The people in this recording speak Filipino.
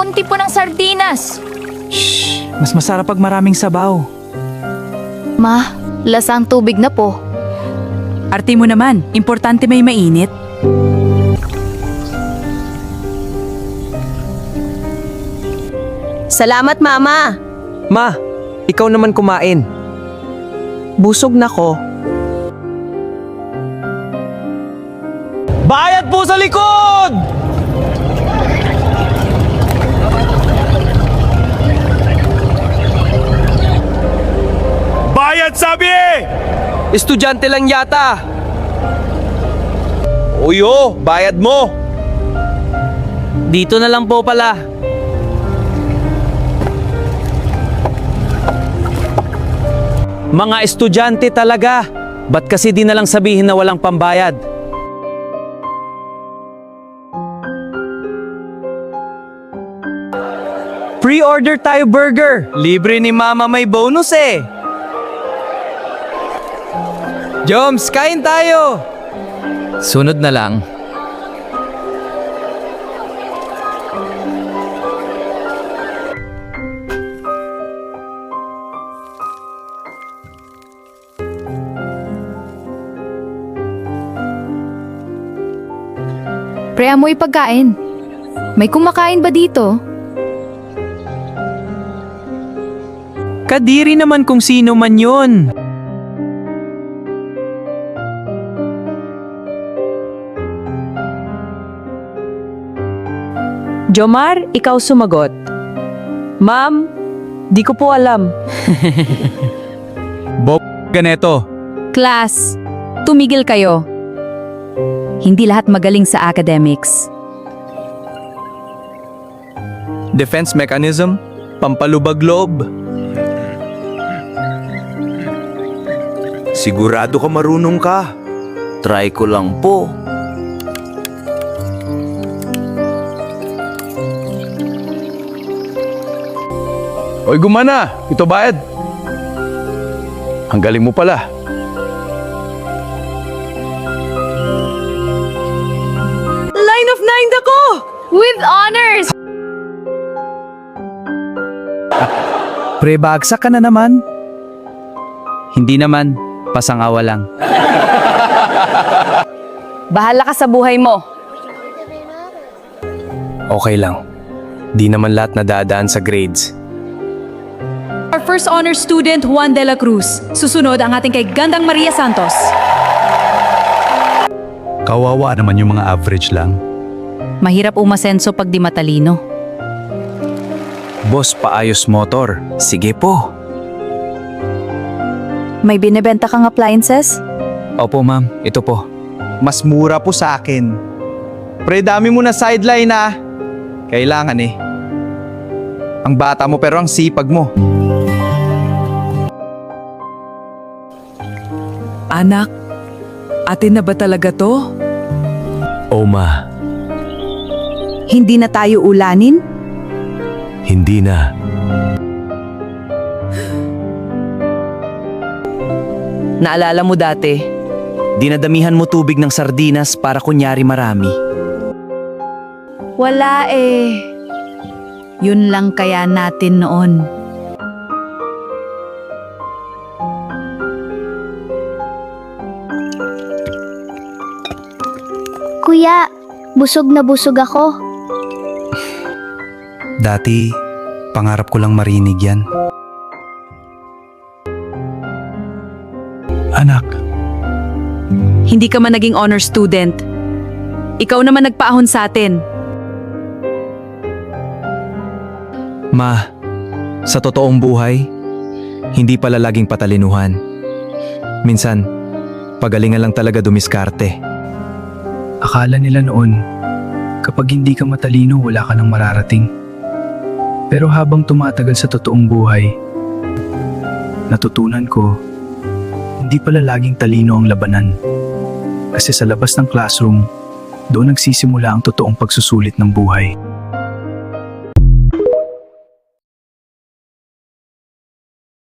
konti po ng sardinas. Shh! Mas masarap pag maraming sabaw. Ma, lasang tubig na po. Arte mo naman, importante may mainit. Salamat, Mama. Ma, ikaw naman kumain. Busog na ko. Bayad po sa likod! Bayad sabi! Estudyante lang yata. Uyo, bayad mo! Dito na lang po pala. Mga estudyante talaga. Ba't kasi di na lang sabihin na walang pambayad? Pre-order tayo burger. Libre ni Mama may bonus eh. Joms, kain tayo. Sunod na lang. Pre, amoy pagkain. May kumakain ba dito? Kadiri naman kung sino man yun. Jomar, ikaw sumagot. Ma'am, di ko po alam. Ganeto. Class, tumigil kayo. Hindi lahat magaling sa academics. Defense mechanism, pampalubag loob. Sigurado ka marunong ka. Try ko lang po. Oy, gumana! Ito bayad. Ang galing mo pala. Line of 9 ako! With honors! Pre, bagsak ka na naman. Hindi naman, pasangawa lang. Bahala ka sa buhay mo. Okay lang. Di naman lahat nadadaan sa grades. Our first honor student, Juan de la Cruz. Susunod ang ating kay Gandang Maria Santos. Kawawa naman yung mga average lang. Mahirap umasenso pag di matalino. Boss, paayos motor. Sige po. May binibenta kang appliances? Opo ma'am, ito po. Mas mura po sa akin. Pre, dami mo na sideline ah. Kailangan eh. Ang bata mo pero ang sipag mo. Anak, atin na ba talaga to? Ma, Hindi na tayo ulanin? hindi na. Naalala mo dati, dinadamihan mo tubig ng sardinas para kunyari marami. Wala eh. Yun lang kaya natin noon. Kuya, busog na busog ako. Dati, pangarap ko lang marinig yan. Anak, Hindi ka man naging honor student. Ikaw naman nagpaahon sa atin. Ma, sa totoong buhay, hindi pala laging patalinuhan. Minsan, pagalingan lang talaga dumiskarte. Akala nila noon, kapag hindi ka matalino wala ka nang mararating. Pero habang tumatagal sa totoong buhay, natutunan ko, hindi pala laging talino ang labanan. Kasi sa labas ng classroom, doon nagsisimula ang totoong pagsusulit ng buhay.